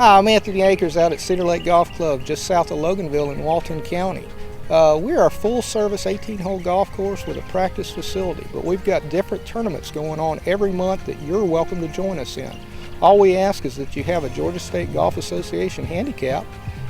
Hi, I'm Anthony Akers out at Cedar Lake Golf Club just south of Loganville in Walton County. We're a full-service 18-hole golf course with a practice facility, but we've got different tournaments going on every month that you're welcome to join us in. All we ask is that you have a Georgia State Golf Association handicap,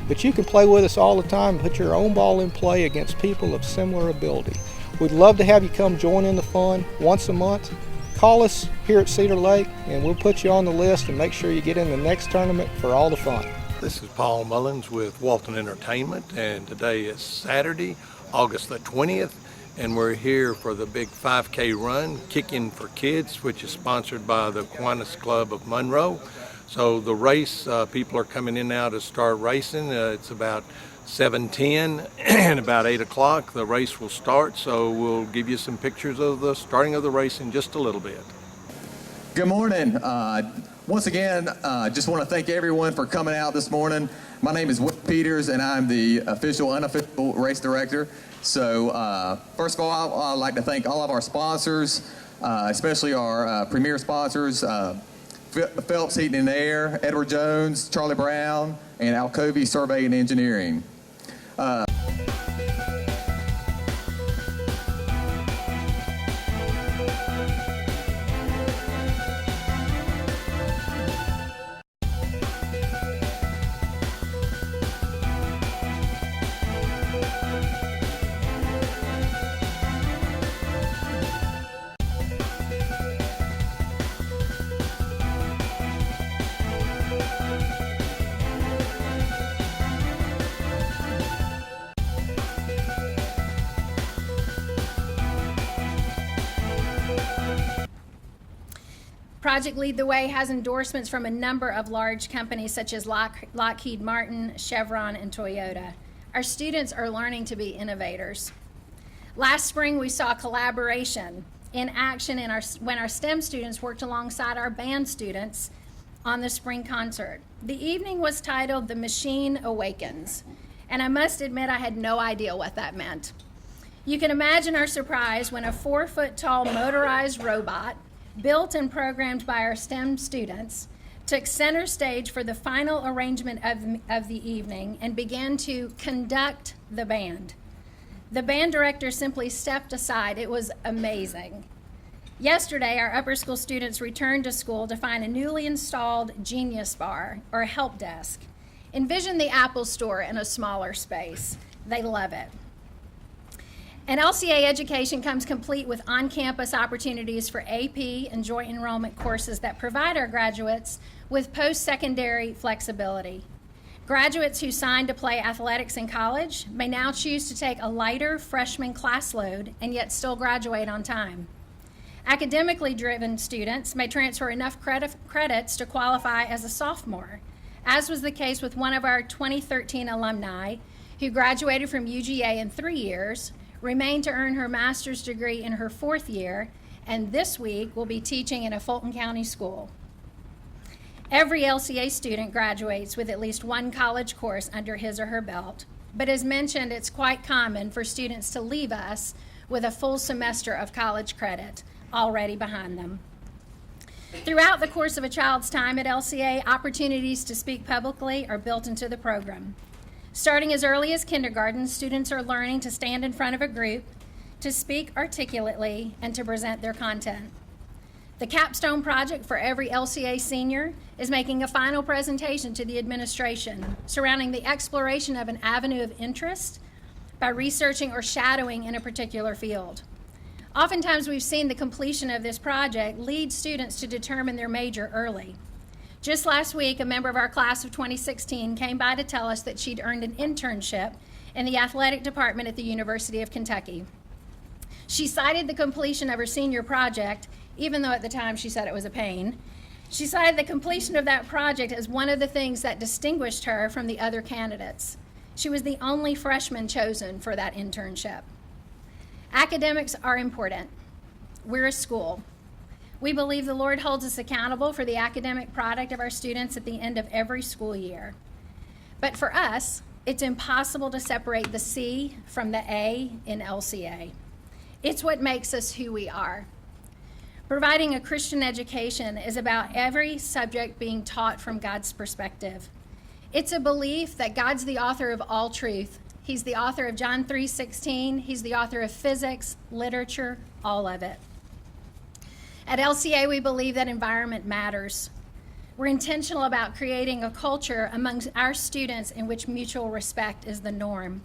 but you can play with us all the time and put your own ball in play against people of similar ability. We'd love to have you come join in the fun once a month. Call us here at Cedar Lake and we'll put you on the list and make sure you get in the next tournament for all the fun. This is Paul Mullins with Walton Entertainment, and today is Saturday, August the 20th, and we're here for the big 5K run, Kicking for Kids, which is sponsored by the Kiwanis Club of Monroe. So the race, people are coming in now to start racing. It's about 7:10 and about 8 o'clock the race will start, so we'll give you some pictures of the starting of the race in just a little bit. Good morning. Once again, just want to thank everyone for coming out this morning. My name is Will Peters and I'm the official unofficial race director. So first of all, I'd like to thank all of our sponsors, especially our premier sponsors, Phelps Heating and Air, Edward Jones, Charlie Brown, and Alcovey Survey and Engineering. Project Lead the Way has endorsements from a number of large companies such as Lockheed Martin, Chevron, and Toyota. Our students are learning to be innovators. Last spring, we saw collaboration in action when our STEM students worked alongside our band students on the spring concert. The evening was titled The Machine Awakens, and I must admit I had no idea what that meant. You can imagine our surprise when a 4-foot-tall motorized robot built and programmed by our STEM students, took center stage for the final arrangement of the evening and began to conduct the band. The band director simply stepped aside. It was amazing. Yesterday, our upper school students returned to school to find a newly installed Genius Bar, or help desk. Envision the Apple Store in a smaller space. They love it. And LCA education comes complete with on-campus opportunities for AP and joint enrollment courses that provide our graduates with post-secondary flexibility. Graduates who signed to play athletics in college may now choose to take a lighter freshman class load and yet still graduate on time. Academically driven students may transfer enough credits to qualify as a sophomore, as was the case with one of our 2013 alumni who graduated from UGA in 3 years, remained to earn her master's degree in her 4th year, and this week will be teaching in a Fulton County school. Every LCA student graduates with at least one college course under his or her belt, but as mentioned, it's quite common for students to leave us with a full semester of college credit already behind them. Throughout the course of a child's time at LCA, opportunities to speak publicly are built into the program. Starting as early as kindergarten, students are learning to stand in front of a group, to speak articulately, and to present their content. The capstone project for every LCA senior is making a final presentation to the administration surrounding the exploration of an avenue of interest by researching or shadowing in a particular field. Oftentimes, we've seen the completion of this project lead students to determine their major early. Just last week, a member of our class of 2016 came by to tell us that she'd earned an internship in the athletic department at the University of Kentucky. She cited the completion of her senior project, even though at the time she said it was a pain. She cited the completion of that project as one of the things that distinguished her from the other candidates. She was the only freshman chosen for that internship. Academics are important. We're a school. We believe the Lord holds us accountable for the academic product of our students at the end of every school year. But for us, it's impossible to separate the C from the A in LCA. It's what makes us who we are. Providing a Christian education is about every subject being taught from God's perspective. It's a belief that God's the author of all truth. He's the author of John 3:16. He's the author of physics, literature, all of it. At LCA, we believe that environment matters. We're intentional about creating a culture amongst our students in which mutual respect is the norm.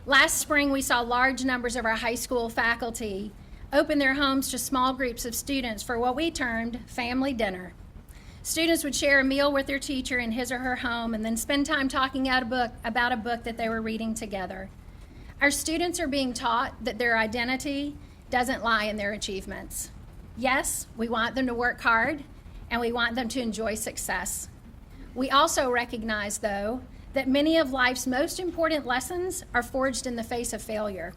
Last spring, we saw large numbers of our high school faculty open their homes to small groups of students for what we termed family dinner. Students would share a meal with their teacher in his or her home and then spend time talking about a book that they were reading together. Our students are being taught that their identity doesn't lie in their achievements. Yes, we want them to work hard, and we want them to enjoy success. We also recognize, though, that many of life's most important lessons are forged in the face of failure.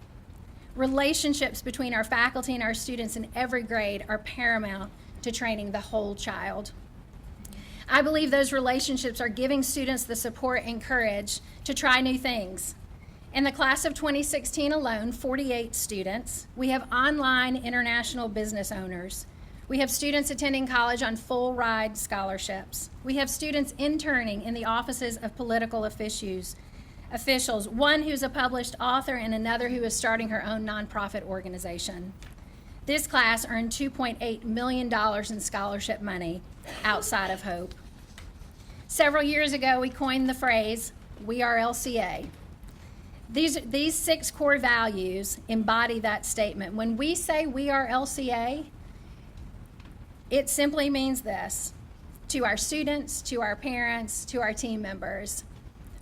Relationships between our faculty and our students in every grade are paramount to training the whole child. I believe those relationships are giving students the support and courage to try new things. In the class of 2016 alone, 48 students. We have online international business owners. We have students attending college on full ride scholarships. We have students interning in the offices of political officials, one who's a published author and another who is starting her own nonprofit organization. This class earned $2.8 million in scholarship money outside of Hope. Several years ago, we coined the phrase, "We are LCA." These 6 core values embody that statement. When we say we are LCA, it simply means this: to our students, to our parents, to our team members.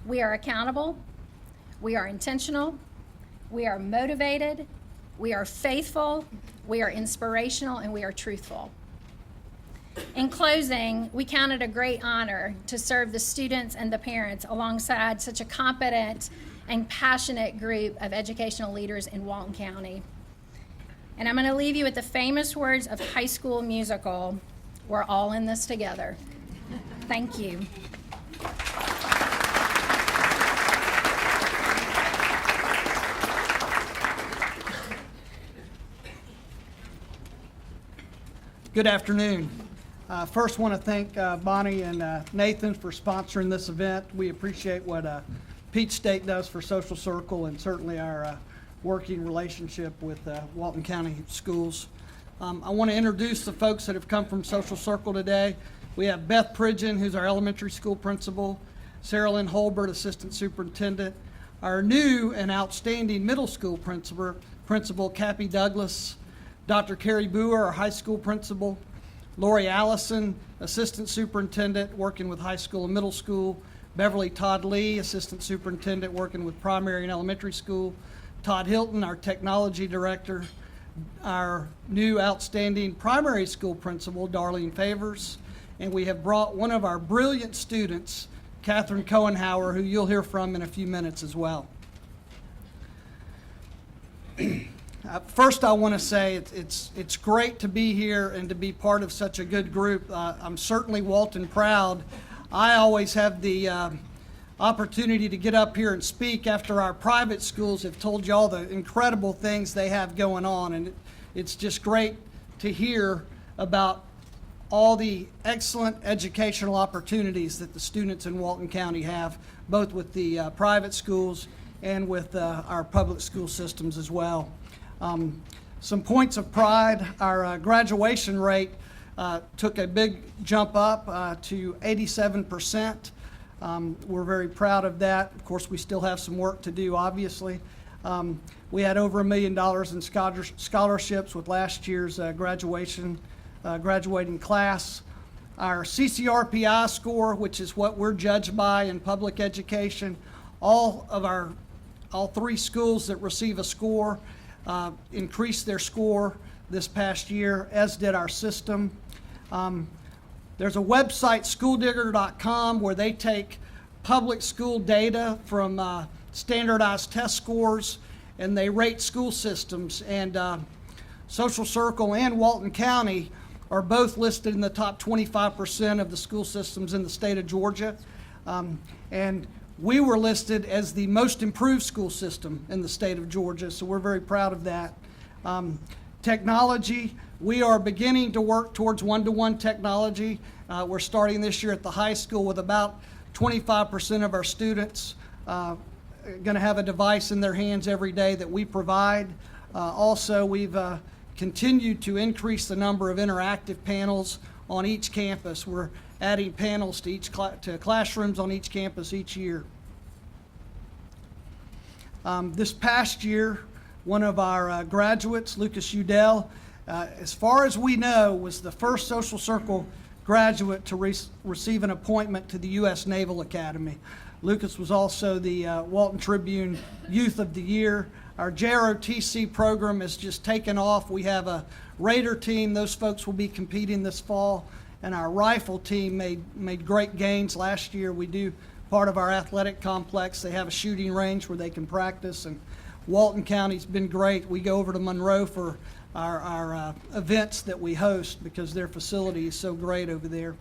We are accountable, we are intentional, we are motivated, we are faithful, we are inspirational, and we are truthful. In closing, we count it a great honor to serve the students and the parents alongside such a competent and passionate group of educational leaders in Walton County. And I'm going to leave you with the famous words of High School Musical, "We're all in this together." Thank you. Good afternoon. First, want to thank Bonnie and Nathan for sponsoring this event. We appreciate what Peach State does for Social Circle and certainly our working relationship with Walton County Schools. I want to introduce the folks that have come from Social Circle today. We have Beth Pridgeon, who's our elementary school principal, Sarah Lynn Holbert, assistant superintendent, our new and outstanding middle school principal, Cappy Douglas, Dr. Carrie Boer, our high school principal, Lori Allison, assistant superintendent working with high school and middle school, Beverly Todd Lee, assistant superintendent working with primary and elementary school, Todd Hilton, our technology director, our new outstanding primary school principal, Darlene Favors, and we have brought one of our brilliant students, Catherine Cohenhauer, who you'll hear from in a few minutes as well. First, I want to say it's great to be here and to be part of such a good group. I'm certainly Walton proud. I always have the opportunity to get up here and speak after our private schools have told you all the incredible things they have going on, and it's just great to hear about all the excellent educational opportunities that the students in Walton County have, both with the private schools and with our public school systems as well. Some points of pride: our graduation rate took a big jump up to 87%. We're very proud of that. Of course, we still have some work to do, obviously. We had over $1 million in scholarships with last year's graduating class. Our CCRPI score, which is what we're judged by in public education, all 3 schools that receive a score increased their score this past year, as did our system. There's a website, schooldigger.com, where they take public school data from standardized test scores and they rate school systems. And Social Circle and Walton County are both listed in the top 25% of the school systems in the state of Georgia. And we were listed as the most improved school system in the state of Georgia, so we're very proud of that. Technology, we are beginning to work towards one-to-one technology. We're starting this year at the high school with about 25% of our students going to have a device in their hands every day that we provide. Also, we've continued to increase the number of interactive panels on each campus. We're adding panels to to classrooms on each campus each year. This past year, one of our graduates, Lucas Udell, as far as we know, was the first Social Circle graduate to receive an appointment to the U.S. Naval Academy. Lucas was also the Walton Tribune Youth of the Year. Our JROTC program has just taken off. We have a Raider team. Those folks will be competing this fall. And our rifle team made great gains last year. We do part of our athletic complex. They have a shooting range where they can practice. And Walton County's been great. We go over to Monroe for our events that we host because their facility is so great over there.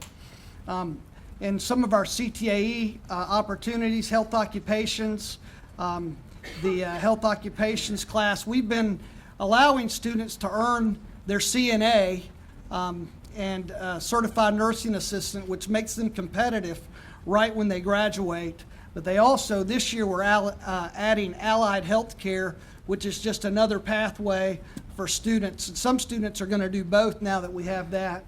And some of our CTAE opportunities, health occupations, the health occupations class, we've been allowing students to earn their CNA and certified nursing assistant, which makes them competitive right when they graduate. But they also, this year, we're adding allied health care, which is just another pathway for students. And some students are going to do both now that we have that.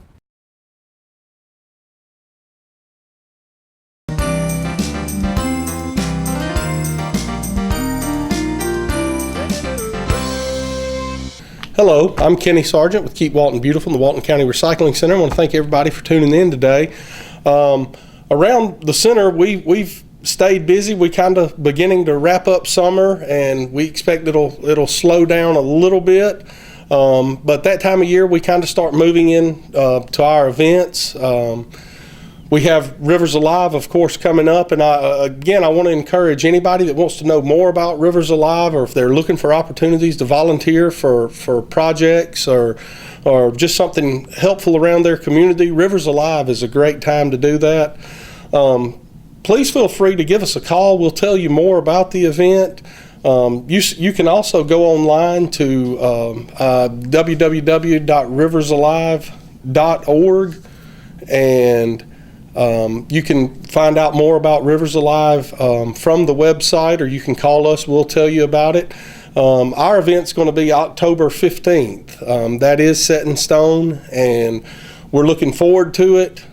Hello, I'm Kenny Sargent with Keep Walton Beautiful in the Walton County Recycling Center. I want to thank everybody for tuning in today. Around the center, we've stayed busy. We kind of beginning to wrap up summer, and we expect it'll slow down a little bit. But that time of year, we kind of start moving in to our events. We have Rivers Alive, of course, coming up, and I want to encourage anybody that wants to know more about Rivers Alive, or if they're looking for opportunities to volunteer for projects or just something helpful around their community. Rivers Alive is a great time to do that. Please feel free to give us a call. We'll tell you more about the event. You can also go online to www.riversalive.org, and you can find out more about Rivers Alive from the website, or you can call us. We'll tell you about it. Our event's going to be October 15th. That is set in stone, and we're looking forward to it.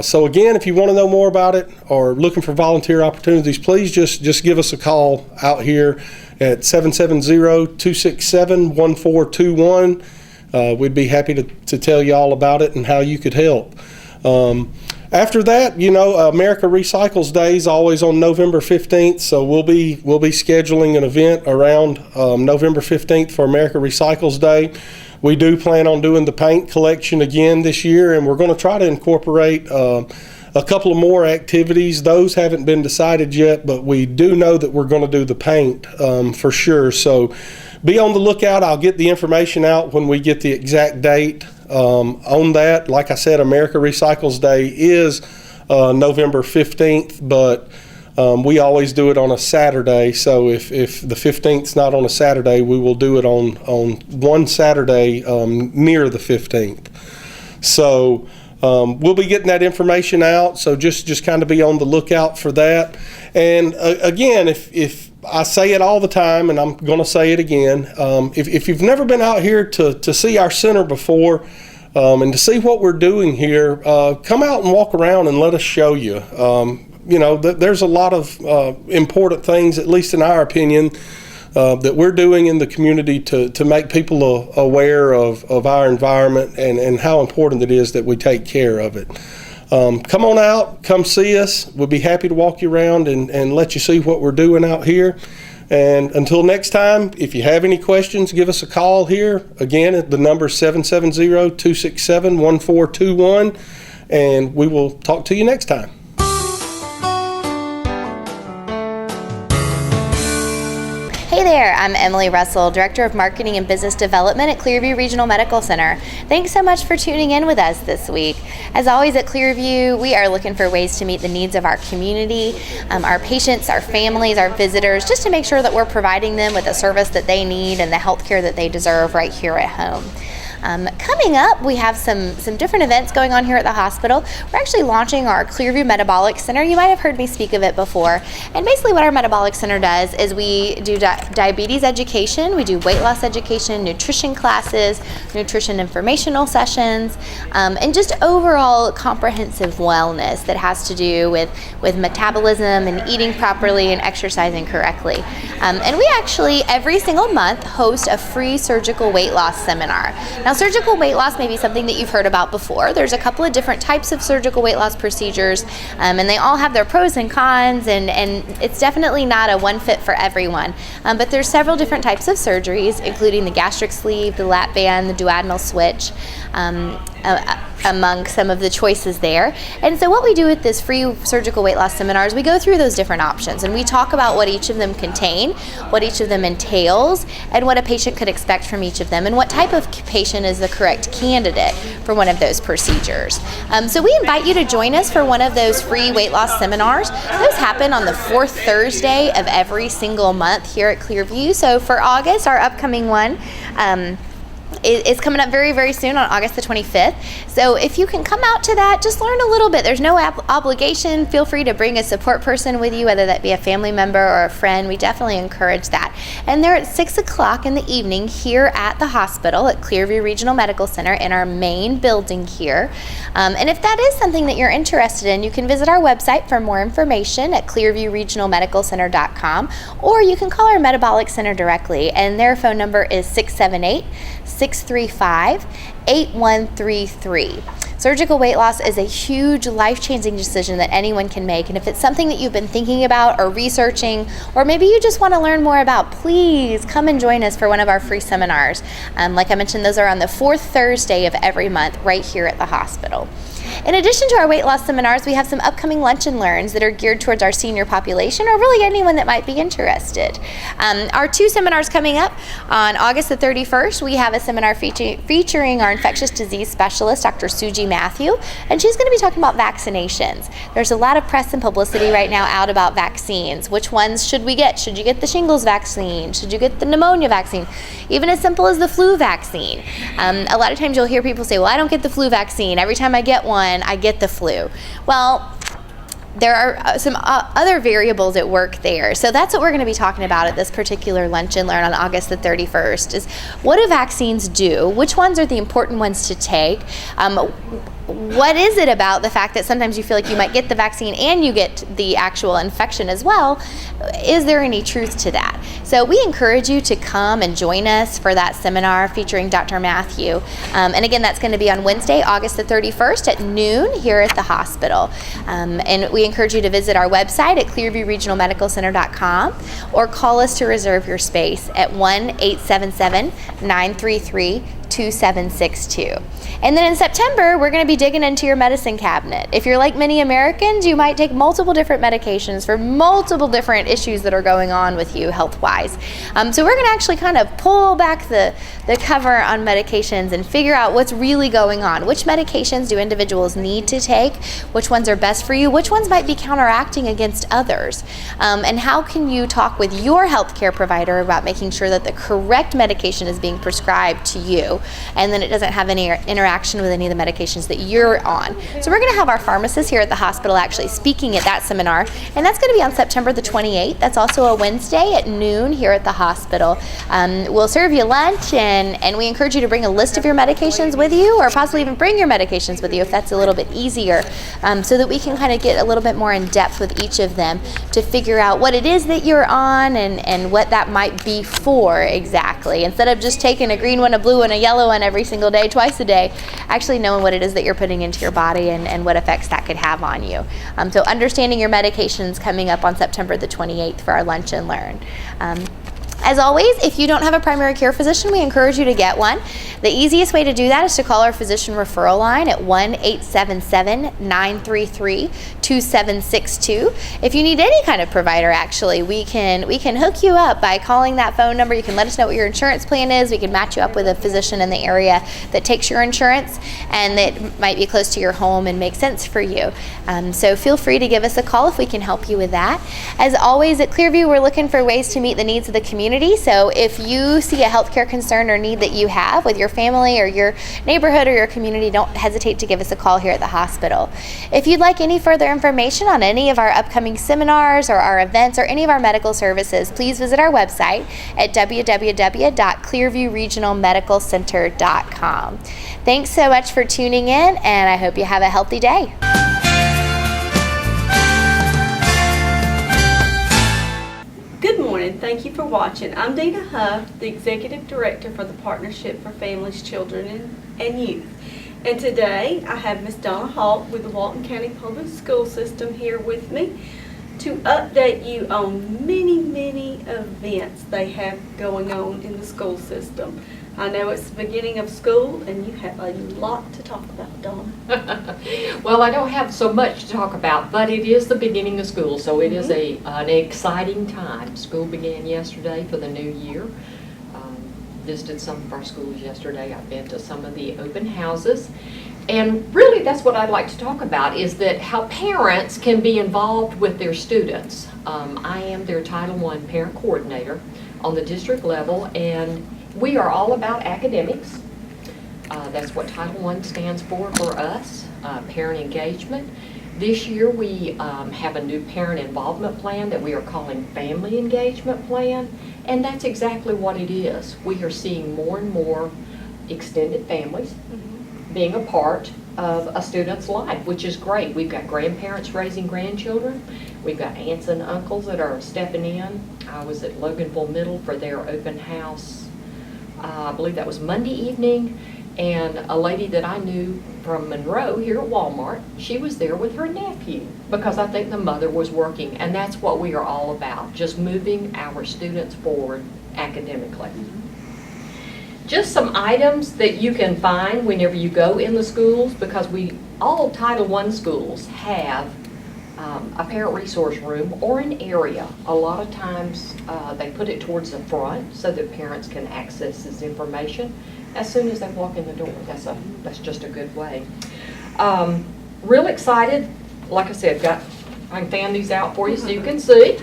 So again, if you want to know more about it or looking for volunteer opportunities, please just give us a call out here at 770-267-1421. We'd be happy to tell you all about it and how you could help. After that, America Recycles Day is always on November 15th, so we'll be scheduling an event around November 15th for America Recycles Day. We do plan on doing the paint collection again this year, and we're going to try to incorporate a couple of more activities. Those haven't been decided yet, but we do know that we're going to do the paint for sure. So be on the lookout. I'll get the information out when we get the exact date on that. Like I said, America Recycles Day is November 15th, but we always do it on a Saturday. So if the 15th is not on a Saturday, we will do it on one Saturday near the 15th. So we'll be getting that information out. So just kind of be on the lookout for that. And again, if I say it all the time, and I'm going to say it again, if you've never been out here to see our center before, and to see what we're doing here, come out and walk around and let us show you. There's a lot of important things, at least in our opinion, that we're doing in the community to make people aware of our environment and how important it is that we take care of it. Come on out, come see us. We'll be happy to walk you around and let you see what we're doing out here. And until next time, if you have any questions, give us a call here. Again, the number is 770-267-1421, and we will talk to you next time. Hey there, I'm Emily Russell, Director of Marketing and Business Development at Clearview Regional Medical Center. Thanks so much for tuning in with us this week. As always at Clearview, we are looking for ways to meet the needs of our community, our patients, our families, our visitors, just to make sure that we're providing them with the service that they need and the health care that they deserve right here at home. Coming up, we have some different events going on here at the hospital. We're actually launching our Clearview Metabolic Center. You might have heard me speak of it before. And basically what our Metabolic Center does is we do diabetes education, we do weight loss education, nutrition classes, nutrition informational sessions, and just overall comprehensive wellness that has to do with metabolism and eating properly and exercising correctly. And we actually, every single month, host a free surgical weight loss seminar. Now, surgical weight loss may be something that you've heard about before. There's a couple of different types of surgical weight loss procedures, and they all have their pros and cons, and it's definitely not a one fit for everyone. But there's several different types of surgeries, including the gastric sleeve, the lap band, the duodenal switch, among some of the choices there. And so what we do with this free surgical weight loss seminar is we go through those different options, and we talk about what each of them contain, what each of them entails, and what a patient could expect from each of them, and what type of patient is the correct candidate for one of those procedures. So we invite you to join us for one of those free weight loss seminars. Those happen on the fourth Thursday of every single month here at Clearview. So for August, our upcoming one, it's coming up very, very soon on August the 25th. So if you can come out to that, just learn a little bit. There's no obligation. Feel free to bring a support person with you, whether that be a family member or a friend. We definitely encourage that. And they're at 6 o'clock in the evening here at the hospital at Clearview Regional Medical Center in our main building here. And if that is something that you're interested in, you can visit our website for more information at clearviewregionalmedicalcenter.com, or you can call our Metabolic Center directly, and their phone number is 678-635-8133. Surgical weight loss is a huge life-changing decision that anyone can make, and if it's something that you've been thinking about or researching, or maybe you just want to learn more about, please come and join us for one of our free seminars. Like I mentioned, those are on the fourth Thursday of every month right here at the hospital. In addition to our weight loss seminars, we have some upcoming lunch and learns that are geared towards our senior population, or really anyone that might be interested. Our two seminars coming up on August the 31st, we have a seminar featuring our infectious disease specialist, Dr. Suji Matthew, and she's going to be talking about vaccinations. There's a lot of press and publicity right now out about vaccines. Which ones should we get? Should you get the shingles vaccine? Should you get the pneumonia vaccine? Even as simple as the flu vaccine. A lot of times you'll hear people say, well, I don't get the flu vaccine. Every time I get one, I get the flu. Well, there are some other variables at work there. So that's what we're going to be talking about at this particular Lunch and Learn on August the 31st is what do vaccines do? Which ones are the important ones to take? What is it about the fact that sometimes you feel like you might get the vaccine and you get the actual infection as well? Is there any truth to that? So we encourage you to come and join us for that seminar featuring Dr. Matthew. And again, that's going to be on Wednesday, August the 31st at noon here at the hospital. And we encourage you to visit our website at clearviewregionalmedicalcenter.com or call us to reserve your space at 1-877-933-2762. And then in September, we're going to be digging into your medicine cabinet. If you're like many Americans, you might take multiple different medications for multiple different issues that are going on with you health-wise. So we're going to actually kind of pull back the cover on medications and figure out what's really going on. Which medications do individuals need to take? Which ones are best for you? Which ones might be counteracting against others? And how can you talk with your healthcare provider about making sure that the correct medication is being prescribed to you, and then it doesn't have any interaction with any of the medications that you're on. So we're going to have our pharmacist here at the hospital actually speaking at that seminar, and that's going to be on September the 28th. That's also a Wednesday at noon here at the hospital. We'll serve you lunch, and we encourage you to bring a list of your medications with you, or possibly even bring your medications with you if that's a little bit easier, so that we can kind of get a little bit more in depth with each of them to figure out what it is that you're on and what that might be for exactly. Instead of just taking a green one, a blue one, a yellow one every single day, twice a day, actually knowing what it is that you're putting into your body and what effects that could have on you. So understanding your medications coming up on September the 28th for our Lunch and Learn. As always, if you don't have a primary care physician, we encourage you to get one. The easiest way to do that is to call our physician referral line at 1-877-933-2762. If you need any kind of provider, actually, we can hook you up by calling that phone number. You can let us know what your insurance plan is. We can match you up with a physician in the area that takes your insurance and that might be close to your home and make sense for you. So feel free to give us a call if we can help you with that. As always, at Clearview, we're looking for ways to meet the needs of the community community. So if you see a healthcare concern or need that you have with your family or your neighborhood or your community, don't hesitate to give us a call here at the hospital. If you'd like any further information on any of our upcoming seminars or our events or any of our medical services, please visit our website at www.clearviewregionalmedicalcenter.com. Thanks so much for tuning in, and I hope you have a healthy day. Good morning. Thank you for watching. I'm Dina Huff, the Executive Director for the Partnership for Families, Children, and Youth. And today I have Ms. Donna Hawk with the Walton County Public School System here with me to update you on many events they have going on in the school system. I know it's the beginning of school and you have a lot to talk about, Donna. Well, I don't have so much to talk about, but it is the beginning of school, so it is an exciting time. School began yesterday for the new year. Visited some of our schools yesterday. I've been to some of the open houses. And really that's what I'd like to talk about, is that how parents can be involved with their students. I am their Title I parent coordinator on the district level, and we are all about academics. That's what Title I stands for us, parent engagement. This year we have a new parent involvement plan that we are calling Family Engagement Plan, and that's exactly what it is. We are seeing more and more extended families being a part of a student's life, which is great. We've got grandparents raising grandchildren. We've got aunts and uncles that are stepping in. I was at Loganville Middle for their open house. I believe that was Monday evening, and a lady that I knew from Monroe here at Walmart, she was there with her nephew because I think the mother was working, and that's what we are all about, just moving our students forward academically. Just some items that you can find whenever you go in the schools, because all Title I schools have a parent resource room or an area. A lot of times they put it towards the front so that parents can access this information as soon as they walk in the door. That's just a good way. Real excited. Like I said, I can fan these out for you so you can see.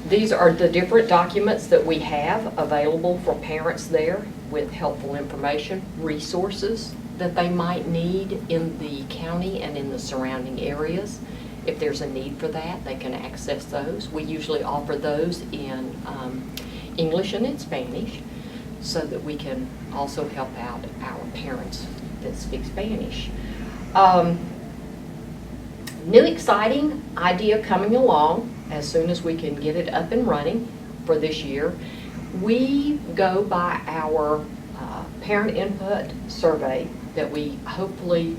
These are the different documents that we have available for parents there with helpful information, resources that they might need in the county and in the surrounding areas. If there's a need for that, they can access those. We usually offer those in English and in Spanish so that we can also help out our parents that speak Spanish. New exciting idea coming along as soon as we can get it up and running for this year. We go by our parent input survey that we hopefully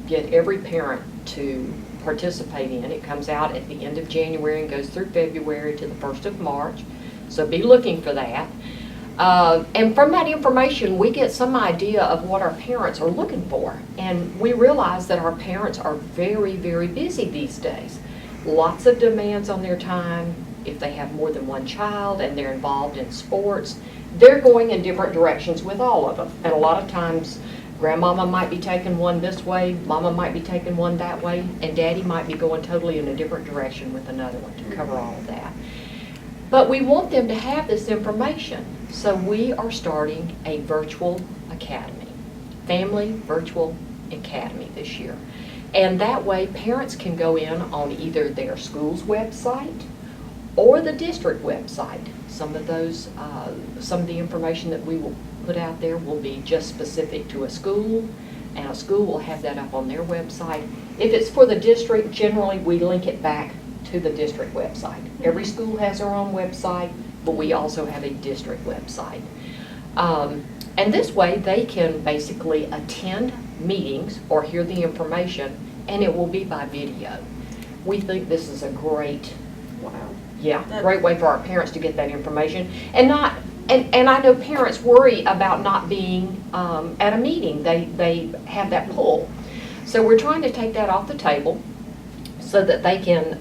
get every parent to participate in. It comes out at the end of January and goes through February to the 1st of March, so be looking for that. And from that information we get some idea of what our parents are looking for, and we realize that our parents are very busy these days. Lots of demands on their time. If they have more than one child and they're involved in sports, they're going in different directions with all of them. And a lot of times grandmama might be taking one this way, mama might be taking one that way, and daddy might be going totally in a different direction with another one to cover all of that. But we want them to have this information, so we are starting a virtual academy, Family Virtual Academy this year. And that way parents can go in on either their school's website or the district website. Some of those, some of the information that we will put out there will be just specific to a school, and a school will have that up on their website. If it's for the district, generally we link it back to the district website. Every school has their own website, but we also have a district website. And this way they can basically attend meetings or hear the information, and it will be by video. We think this is a great, great way for our parents to get that information, and I know parents worry about not being at a meeting. They have that pull. So we're trying to take that off the table so that they can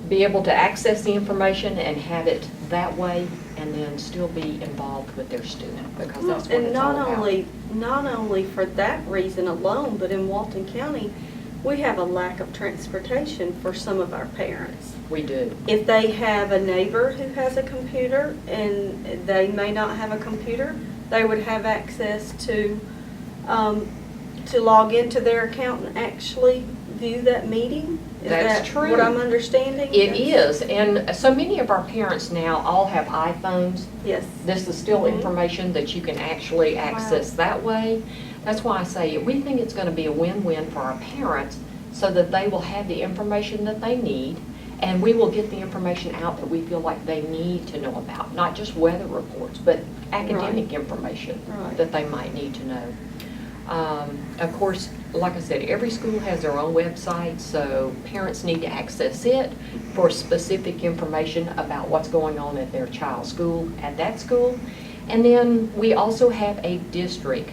be able to access the information and have it that way, and then still be involved with their student, because that's what it's all about. Not only for that reason alone, but in Walton County, we have a lack of transportation for some of our parents. We do. If they have a neighbor who has a computer and they may not have a computer, they would have access to log into their account and actually view that meeting? Is That's that true. what I'm understanding? It is, and so many of our parents now all have iPhones. Yes. This is still information that you can actually access that way. That's why I say we think it's going to be a win-win for our parents so that they will have the information that they need, and we will get the information out that we feel like they need to know about, not just weather reports, but academic information that they might need to know. Of course, like I said, every school has their own website, so parents need to access it for specific information about what's going on at their child's school, at that school. And then we also have a district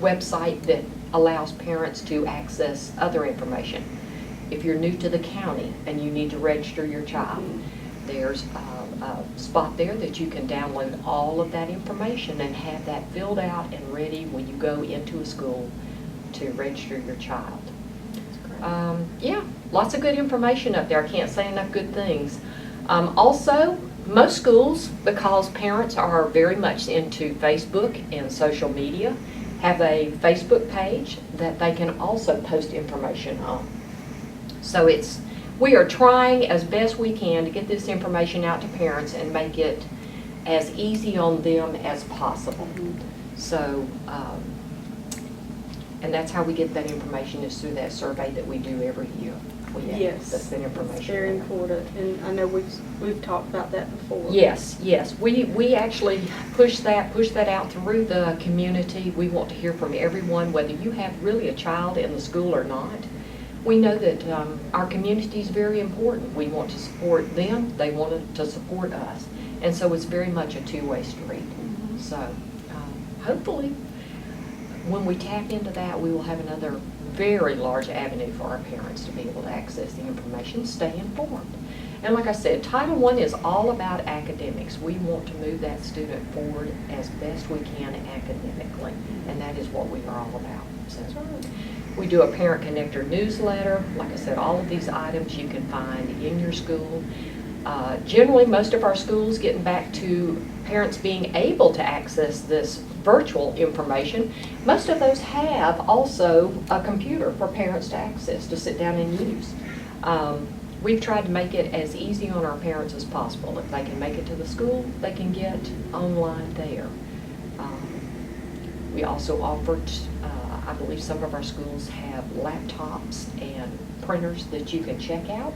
website that allows parents to access other information. If you're new to the county and you need to register your child, there's a spot there that you can download all of that information and have that filled out and ready when you go into a school to register your child. Yeah, lots of good information up there. I can't say enough good things. Also, most schools, because parents are very much into Facebook and social media, have a Facebook page that they can also post information on. So we are trying as best we can to get this information out to parents and make it as easy on them as possible. So, and that's how we get that information, is through that survey that we do every year. Yes, that's that information. it's very important, and I know we've talked about that before. Yes, yes. We actually push that out through the community. We want to hear from everyone, whether you have really a child in the school or not. We know that our community is very important. We want to support them. They want to support us. And so it's very much a two-way street. So hopefully when we tap into that, we will have another very large avenue for our parents to be able to access the information, stay informed. And like I said, Title I is all about academics. We want to move that student forward as best we can academically. And that is what we are all about. So we do a Parent Connector newsletter. Like I said, all of these items you can find in your school. Generally, most of our schools, getting back to parents being able to access this virtual information, most of those have also a computer for parents to access, to sit down and use. We've tried to make it as easy on our parents as possible. If they can make it to the school, they can get online there. We also offered, I believe some of our schools have laptops and printers that you can check out.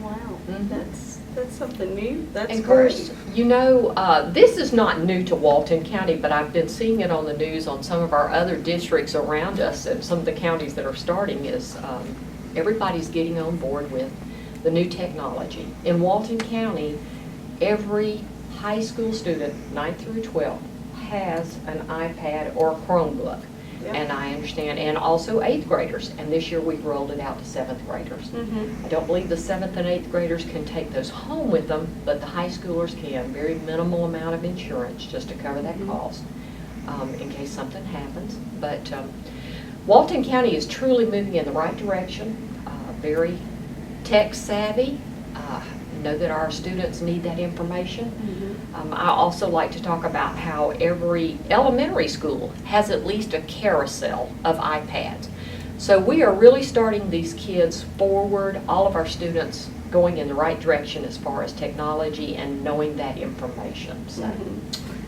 Wow, that's something new. That's and of great. course, you know, this is not new to Walton County, but I've been seeing it on the news on some of our other districts around us, and some of the counties that are starting is everybody's getting on board with the new technology. In Walton County, every high school student, 9th through 12th, has an iPad or a Chromebook. Yep. And I understand, and also 8th graders, and this year we've rolled it out to 7th graders. I don't believe the 7th and 8th graders can take those home with them, but the high schoolers can. Very minimal amount of insurance just to cover that cost in case something happens. But Walton County is truly moving in the right direction, very tech savvy. Know that our students need that information. I also like to talk about how every elementary school has at least a carousel of iPads. So we are really starting these kids forward, all of our students going in the right direction as far as technology and knowing that information. So.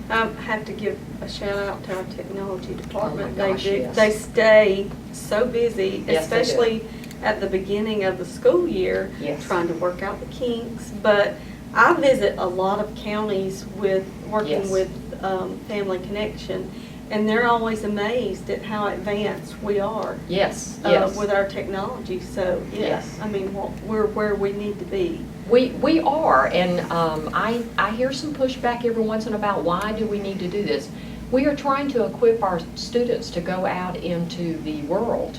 I have to give a shout out to our technology department. Oh my gosh, yes. They stay so busy, Yes, especially at the beginning of the school year, trying to work out the kinks. But I visit a lot of counties working with Family Connection, and they're always amazed at how advanced we are. With our technology. So I mean, we're where we need to be. We are, and I hear some pushback every once in a while. Why do we need to do this? We are trying to equip our students to go out into the world,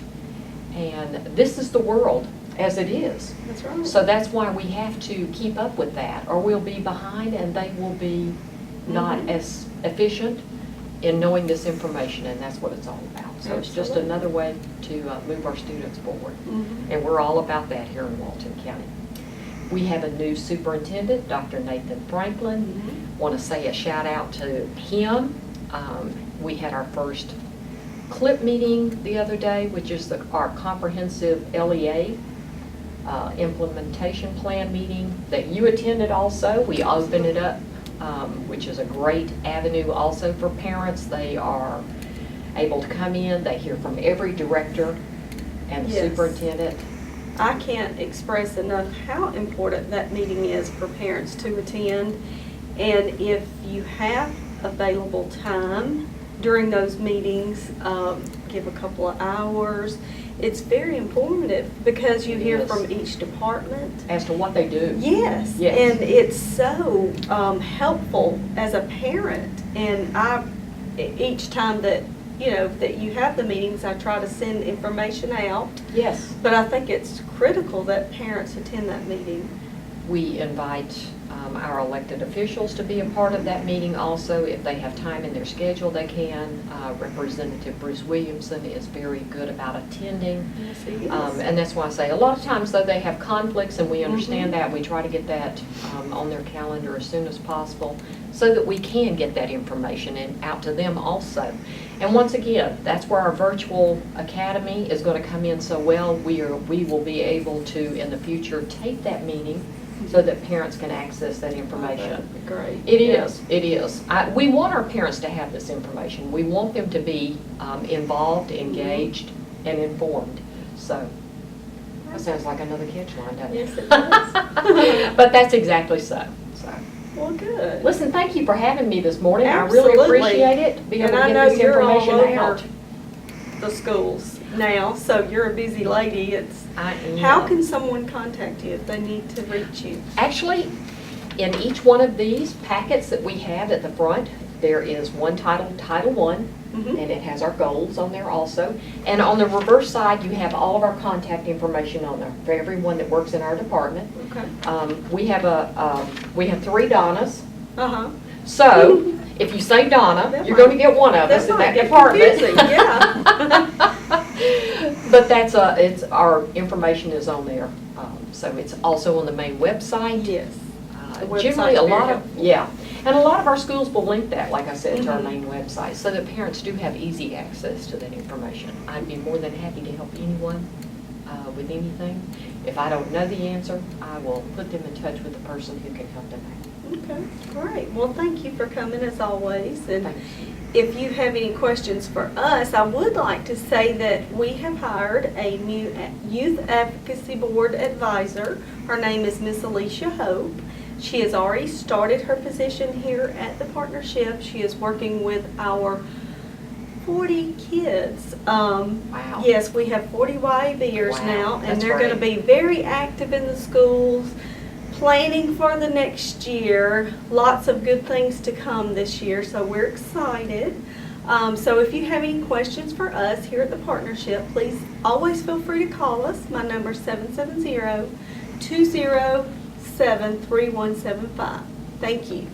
and this is the world as it is. That's right. So that's why we have to keep up with that, or we'll be behind, and they will be not as efficient in knowing this information, and that's what it's all about. So it's just another way to move our students forward. And we're all about that here in Walton County. We have a new superintendent, Dr. Nathan Franklin. Want to say a shout out to him. We had our first CLIP meeting the other day, which is our comprehensive LEA implementation plan meeting that you attended also. We opened it up, which is a great avenue also for parents. They are able to come in, they hear from every director and the superintendent. I can't express enough how important that meeting is for parents to attend. And if you have available time during those meetings, give a couple of hours. It's very informative because you hear from each department as to what they do. Yes. And it's so helpful as a parent. And each time that that you have the meetings, I try to send information out. Yes. But I think it's critical that parents attend that meeting. We invite our elected officials to be a part of that meeting also. If they have time in their schedule, they can. Representative Bruce Williamson is very good about attending. Yes, he is. And that's why I say a lot of times, though, they have conflicts, and we understand that. We try to get that on their calendar as soon as possible so that we can get that information and out to them also. And once again, that's where our virtual academy is going to come in so well. We will be able to, in the future, tape that meeting so that parents can access that information. That'd be great. It is. It is. We want our parents to have this information. We want them to be involved, engaged, and informed. So that sounds like another catch line, doesn't it? Yes, it does. But that's exactly so. Well, good. Listen, thank you for having me this morning. Absolutely. I really appreciate it. Being able to get this information out. And I know you're all over the schools now, so you're a busy lady. How can someone contact you if they need to reach you? Actually, in each one of these packets that we have at the front, there is one title, Title 1, and it has our goals on there also. And on the reverse side, you have all of our contact information on there for everyone that works in our department. Okay. We have 3 Donnas. Uh-huh. So if you say Donna, you're going to get one of us in that department. Yeah. But it's our information is on there. So it's also on the main website. Yes. Generally, and a lot of our schools will link that, like I said, to our main website, so that parents do have easy access to that information. I'd be more than happy to help anyone with anything. If I don't know the answer, I will put them in touch with the person who can help them out. Okay, great. Well, thank you for coming as always. And Thanks. if you have any questions for us, I would like to say that we have hired a new Youth Advocacy Board advisor. Her name is Miss Alicia Hope. She has already started her position here at the partnership. She is working with our 40 kids. Wow. Yes, we have 40 YABers now, and they're going to be very active in the schools, planning for the next year. Lots of good things to come this year, so we're excited. So if you have any questions for us here at the partnership, please always feel free to call us. My number is 770-207-3175. Thank you.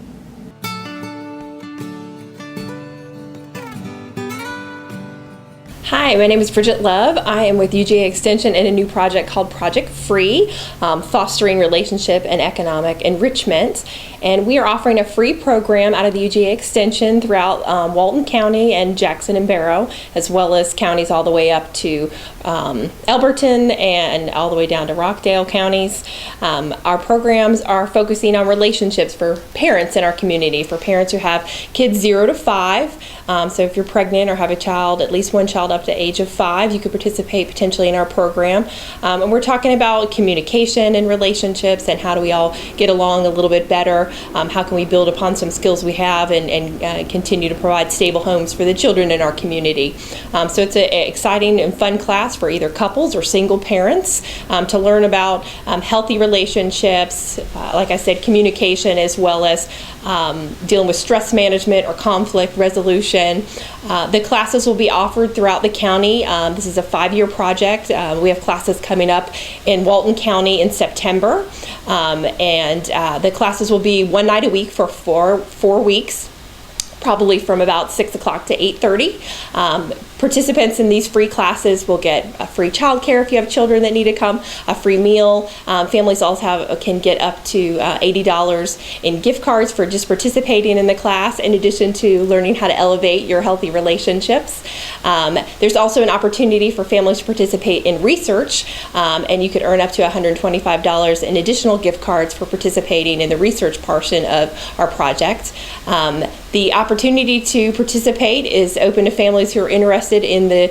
Hi, my name is Bridget Love. I am with UGA Extension in a new project called Project Free, Fostering Relationship and Economic Enrichment. And we are offering a free program out of the UGA Extension throughout Walton County and Jackson and Barrow, as well as counties all the way up to Elberton and all the way down to Rockdale counties. Our programs are focusing on relationships for parents in our community, for parents who have kids 0 to 5. So if you're pregnant or have a child, at least one child up to age of 5, you could participate potentially in our program. And we're talking about communication and relationships and how do we all get along a little bit better. How can we build upon some skills we have and continue to provide stable homes for the children in our community. So it's an exciting and fun class for either couples or single parents to learn about healthy relationships, like I said, communication, as well as dealing with stress management or conflict resolution. The classes will be offered throughout the county. This is a 5-year project. We have classes coming up in Walton County in September, and the classes will be one night a week for four weeks. probably from about 6 o'clock to 8:30. Participants in these free classes will get a free childcare if you have children that need to come, a free meal. Families also can get up to $80 in gift cards for just participating in the class, in addition to learning how to elevate your healthy relationships. There's also an opportunity for families to participate in research, and you could earn up to $125 in additional gift cards for participating in the research portion of our project. The opportunity to participate is open to families who are interested in the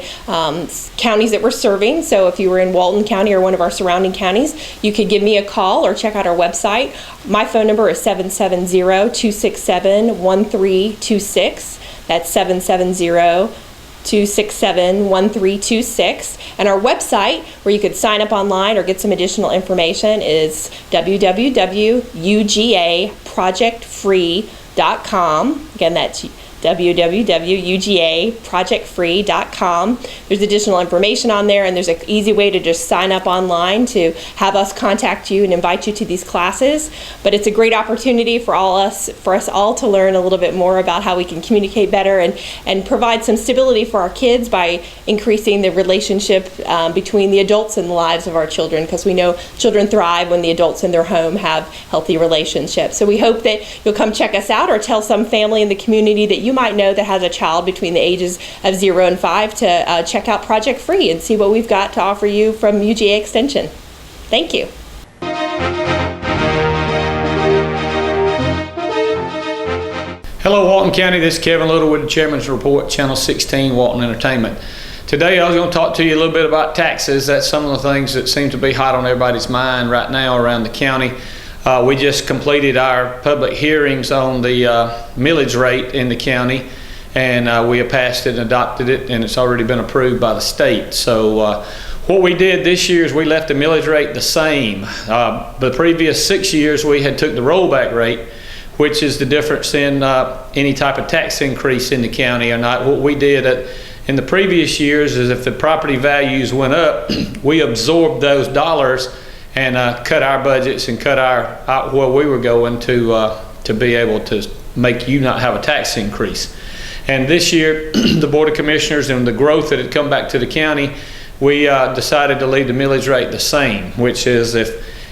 counties that we're serving. So if you were in Walton County or one of our surrounding counties, you could give me a call or check out our website. My phone number is 770-267-1326. That's 770-267-1326. And our website, where you could sign up online or get some additional information, is www.ugaprojectfree.com. Again, that's www.ugaprojectfree.com. There's additional information on there, and there's an easy way to just sign up online to have us contact you and invite you to these classes. But it's a great opportunity for us all to learn a little bit more about how we can communicate better and provide some stability for our kids by increasing the relationship between the adults and the lives of our children, because we know children thrive when the adults in their home have healthy relationships. So we hope that you'll come check us out, or tell some family in the community that you might know that has a child between the ages of 0 and 5 to check out Project Free and see what we've got to offer you from UGA Extension. Thank you. Hello Walton County, this is Kevin Littlewood, Chairman's Report, Channel 16, Walton Entertainment. Today I was going to talk to you a little bit about taxes. That's some of the things that seem to be hot on everybody's mind right now around the county. We just completed our public hearings on the millage rate in the county, and we have passed it and adopted it, and it's already been approved by the state. So what we did this year is we left the millage rate the same. The previous 6 years we had took the rollback rate, which is the difference in any type of tax increase in the county or not. What we did in the previous years is if the property values went up, we absorbed those dollars and cut our budgets and cut out where we were going to be able to make you not have a tax increase. And this year, the Board of Commissioners and the growth that had come back to the county, we decided to leave the millage rate the same, which is if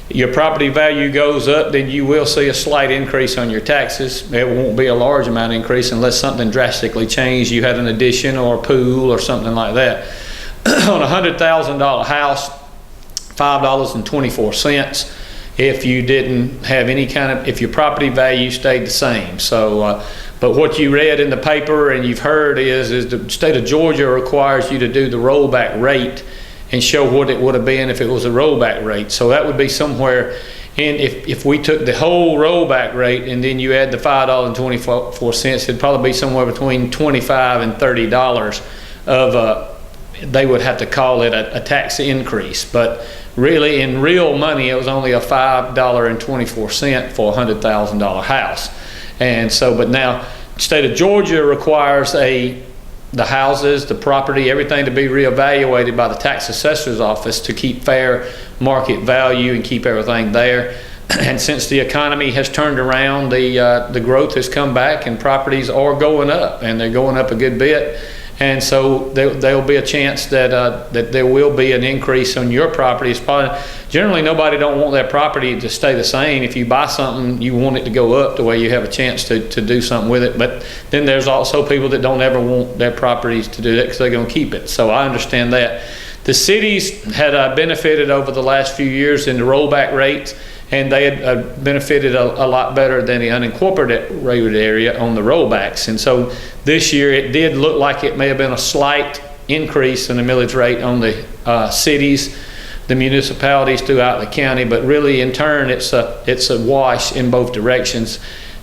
your property value goes up, then you will see a slight increase on your taxes. It won't be a large amount increase unless something drastically changed. You had an addition or a pool or something like that. On a $100,000 house, $5.24 if you didn't have any kind of, if your property value stayed the same. So, but what you read in the paper and you've heard is the state of Georgia requires you to do the rollback rate and show what it would have been if it was a rollback rate. So that would be somewhere in, if we took the whole rollback rate and then you add the $5.24, it'd probably be somewhere between $25 and $30 of they would have to call it a tax increase. But really, in real money, it was only a $5.24 for a $100,000 house. And so, but now, the state of Georgia requires the houses, the property, everything to be reevaluated by the tax assessor's office to keep fair market value and keep everything there. And since the economy has turned around, the growth has come back and properties are going up, and they're going up a good bit. And so there'll be a chance that that there will be an increase on your property. It's probably, generally nobody don't want their property to stay the same. If you buy something, you want it to go up the way you have a chance to do something with it. But then there's also people that don't ever want their properties to do that because they're going to keep it. So I understand that. The cities had benefited over the last few years in the rollback rates, and they had benefited a lot better than the unincorporated area on the rollbacks. And so this year it did look like it may have been a slight increase in the millage rate on the cities, the municipalities throughout the county, but really in turn it's a wash in both directions.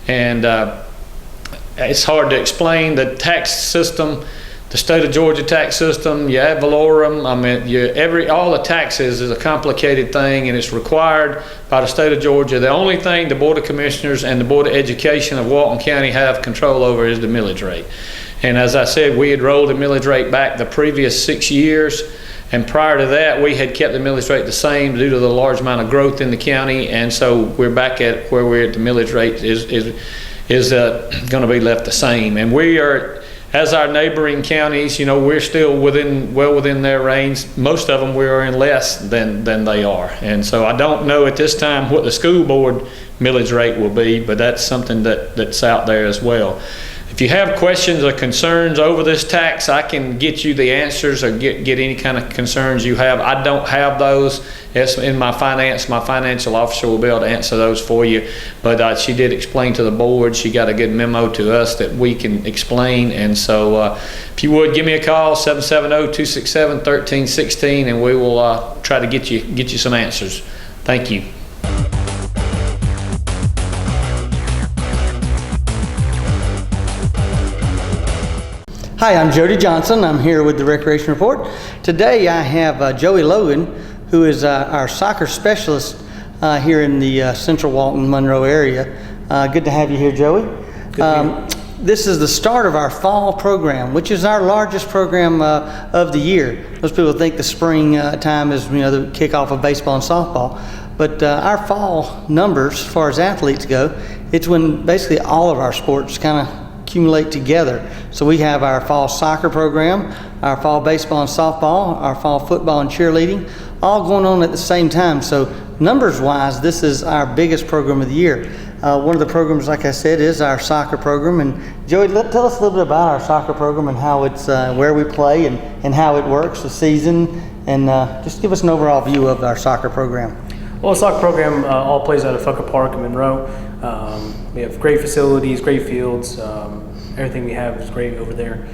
And it's hard to explain the tax system. The state of Georgia tax system, you ad valorem, I mean, all the taxes is a complicated thing, and it's required by the state of Georgia. The only thing the Board of Commissioners and the Board of Education of Walton County have control over is the millage rate. And as I said, we had rolled the millage rate back the previous 6 years, and prior to that, we had kept the millage rate the same due to the large amount of growth in the county, and so we're back at where we're at. The millage rate is going to be left the same. And we are, as our neighboring counties, we're still well within their range. Most of them we are in less than they are. And so I don't know at this time what the school board millage rate will be, but that's something that's out there as well. If you have questions or concerns over this tax, I can get you the answers or get any kind of concerns you have. I don't have those. It's in my financial officer will be able to answer those for you. But she did explain to the board. She got a good memo to us that we can explain. And so if you would, give me a call, 770-267-1316, and we will try to get you some answers. Thank you. Hi, I'm Jody Johnson. I'm here with the Recreation Report. Today I have Joey Logan, who is our soccer specialist here in the central Walton, Monroe area. Good to have you here, Joey. This is the start of our fall program, which is our largest program of the year. Most people think the spring time is the kickoff of baseball and softball. But our fall numbers, as far as athletes go, it's when basically all of our sports kind of accumulate together. So we have our fall soccer program, our fall baseball and softball, our fall football and cheerleading, all going on at the same time. So numbers wise, this is our biggest program of the year. One of the programs, like I said, is our soccer program. And Joey, tell us a little bit about our soccer program and how it's, where we play and how it works, the season, and just give us an overall view of our soccer program. Well, the soccer program all plays out of Fucker Park in Monroe. We have great facilities, great fields. Everything we have is great over there.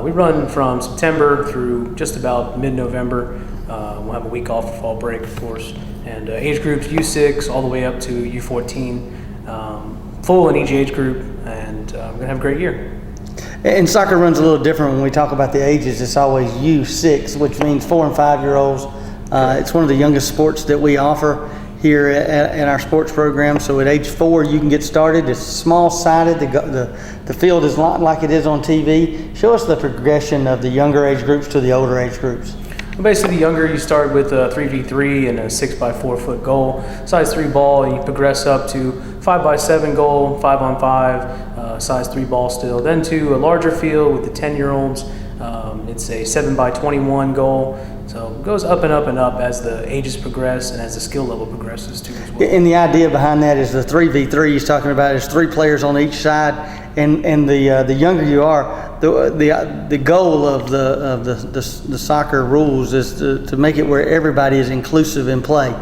We run from September through just about mid-November. We'll have a week off for fall break, of course. And age groups U6 all the way up to U14, full in each age group, and we're going to have a great year. And soccer runs a little different when we talk about the ages. It's always U6, which means 4 and 5 year olds. It's one of the youngest sports that we offer here at our sports program. So at age 4 you can get started. It's small-sided. The field is not like it is on TV. Show us the progression of the younger age groups to the older age groups. Well, basically, the younger you start with a 3v3 and a 6x4 foot goal, size 3 ball, and you progress up to 5x7 goal, 5-on-5, size 3 ball still. Then to a larger field with the 10-year-olds. It's a 7x21 goal. So it goes up and up and up as the ages progress and as the skill level progresses too as well. And the idea behind that is the 3v3 he's talking about is 3 players on each side, and the younger you are, the goal of the soccer rules is to make it where everybody is inclusive in play.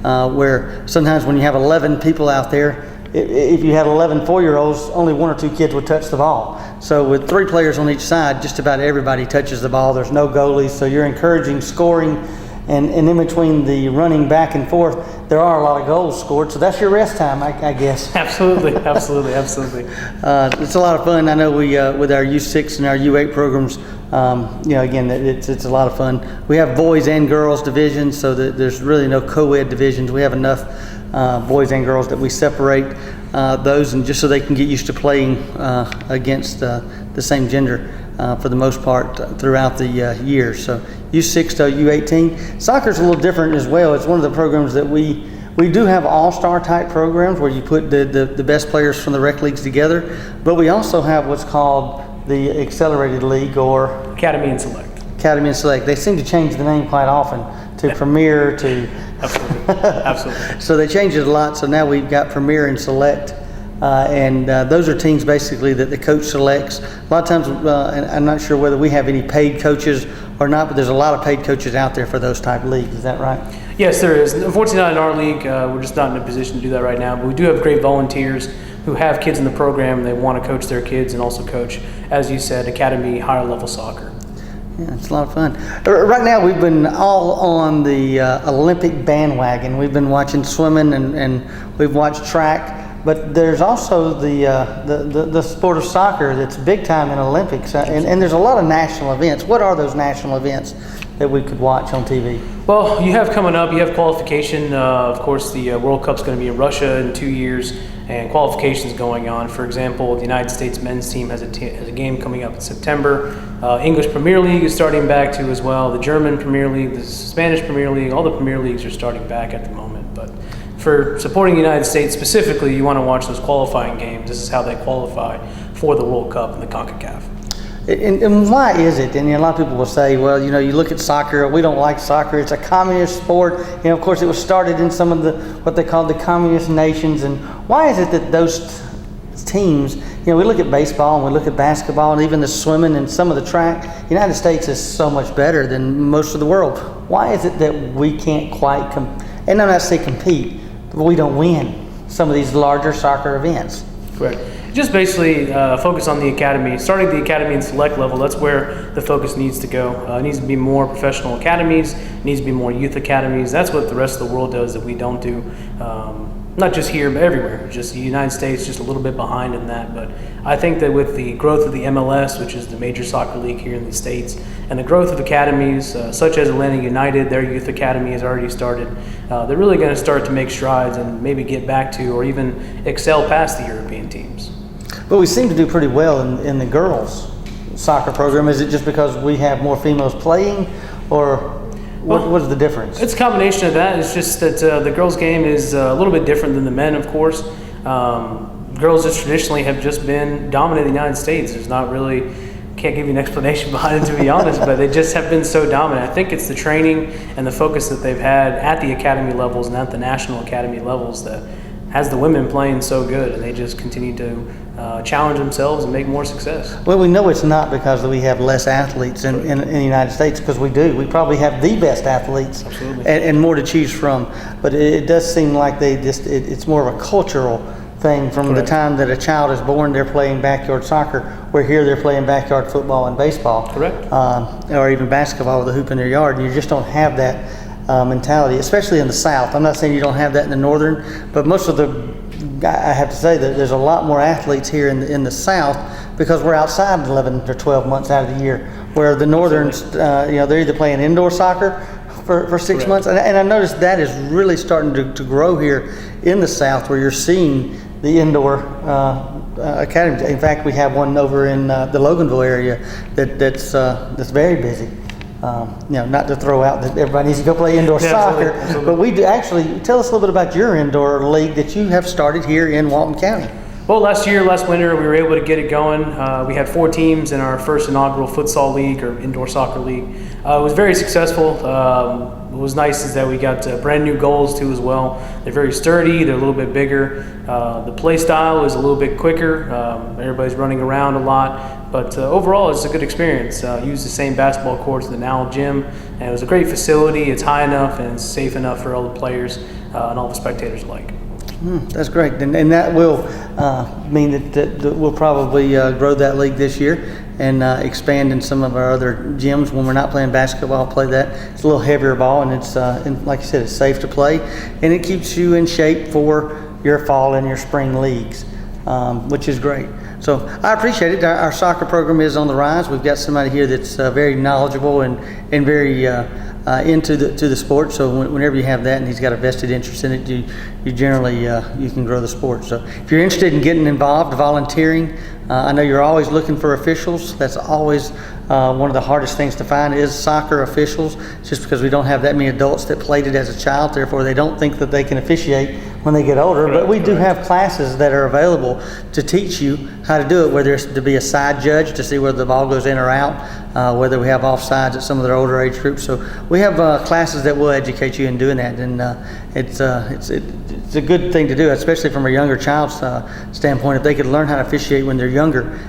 Where sometimes when you have 11 people out there, if you had 11 4-year-olds, only 1 or 2 kids would touch the ball. So with 3 players on each side, just about everybody touches the ball. There's no goalies, so you're encouraging scoring. And in between the running back and forth, there are a lot of goals scored. So that's your rest time, I guess. Absolutely, absolutely, absolutely. It's a lot of fun. I know we, with our U6 and our U8 programs, again, it's a lot of fun. We have boys and girls divisions, so that there's really no co-ed divisions. We have enough boys and girls that we separate those, and just so they can get used to playing against the same gender for the most part throughout the year. So U6 to U18. Soccer's a little different as well. It's one of the programs that we do have all-star type programs where you put the best players from the rec leagues together, but we also have what's called the Accelerated League, or Academy and Select. Academy and Select. They seem to change the name quite often to Premier to... Absolutely, absolutely. So they changed it a lot, so now we've got Premier and Select. And those are teams basically that the coach selects. A lot of times, and I'm not sure whether we have any paid coaches or not, but there's a lot of paid coaches out there for those type of leagues. Is that right? Yes, there is. Unfortunately, not in our league. We're just not in a position to do that right now. But we do have great volunteers who have kids in the program, and they want to coach their kids and also coach, as you said, academy, higher level soccer. Yeah, it's a lot of fun. Right now, we've been all on the Olympic bandwagon. We've been watching swimming and we've watched track. But there's also the sport of soccer that's big time in Olympics, and there's a lot of national events. What are those national events that we could watch on TV? Well, you have coming up, you have qualification. Of course, the World Cup's going to be in Russia in 2 years, and qualifications going on. For example, the United States men's team has a game coming up in September. English Premier League is starting back too as well. The German Premier League, the Spanish Premier League, all the Premier Leagues are starting back at the moment. But for supporting the United States specifically, you want to watch those qualifying games. This is how they qualify for the World Cup and the CONCACAF. And why is it? And a lot of people will say, well, you look at soccer, we don't like soccer, it's a communist sport. Of course, it was started in some of what they call the communist nations. And why is it that those teams, we look at baseball and we look at basketball and even the swimming and some of the track, the United States is so much better than most of the world. Why is it that we can't quite, and I'm not saying compete, but we don't win some of these larger soccer events? Correct. Just basically focus on the academy, starting the academy and select level. That's where the focus needs to go. It needs to be more professional academies, it needs to be more youth academies. That's what the rest of the world does that we don't do. Not just here, but everywhere. Just the United States, just a little bit behind in that. But I think that with the growth of the MLS, which is the major soccer league here in the States, and the growth of academies, such as Atlanta United, their youth academy has already started. They're really going to start to make strides and maybe get back to or even excel past the European teams. But we seem to do pretty well in the girls' soccer program. Is it just because we have more females playing, or what is the difference? It's a combination of that. It's just that the girls' game is a little bit different than the men, of course. Girls just traditionally have just been dominant in the United States. There's not really, can't give you an explanation behind it, to be honest, but they just have been so dominant. I think it's the training and the focus that they've had at the academy levels and at the national academy levels that has the women playing so good, and they just continue to challenge themselves and make more success. Well, we know it's not because we have less athletes in the United States, because we do. We probably have the best athletes and more to choose from. But it does seem like it's more of a cultural thing from the time that a child is born. They're playing backyard soccer, where here they're playing backyard football and baseball. Correct. Or even basketball with a hoop in their yard. You just don't have that mentality, especially in the South. I'm not saying you don't have that in the Northern, but most of I have to say that there's a lot more athletes here in the South, because we're outside 11 or 12 months out of the year, where the Northerns, they're either playing indoor soccer for 6 months, and I noticed that is really starting to grow here in the South, where you're seeing the indoor academies. In fact, we have one over in the Loganville area that's very busy. Not to throw out that everybody needs to go play indoor soccer, absolutely. But we do actually. Tell us a little bit about your indoor league that you have started here in Walton County. Well, last winter, we were able to get it going. We had 4 teams in our first inaugural futsal league, or indoor soccer league. It was very successful. What was nice is that we got brand new goals too as well. They're very sturdy, they're a little bit bigger. The play style is a little bit quicker. Everybody's running around a lot, but overall it's a good experience. Use the same basketball courts, the Now gym, and it was a great facility. It's high enough and it's safe enough for all the players and all the spectators alike. That's great, and that will mean that we'll probably grow that league this year and expand in some of our other gyms. When we're not playing basketball, play that. It's a little heavier ball, and it's like you said, it's safe to play, and it keeps you in shape for your fall and your spring leagues, which is great. So I appreciate it. Our soccer program is on the rise. We've got somebody here that's very knowledgeable and very into the sport. So whenever you have that, and he's got a vested interest in it, you generally you can grow the sport. So if you're interested in getting involved, volunteering, I know you're always looking for officials. That's always one of the hardest things to find is soccer officials, just because we don't have that many adults that played it as a child. Therefore, they don't think that they can officiate when they get older. But we do have classes that are available to teach you how to do it, whether it's to be a side judge to see whether the ball goes in or out, whether we have offsides at some of their older age groups. So we have classes that will educate you in doing that, and it's a good thing to do, especially from a younger child's standpoint. If they could learn how to officiate when they're younger,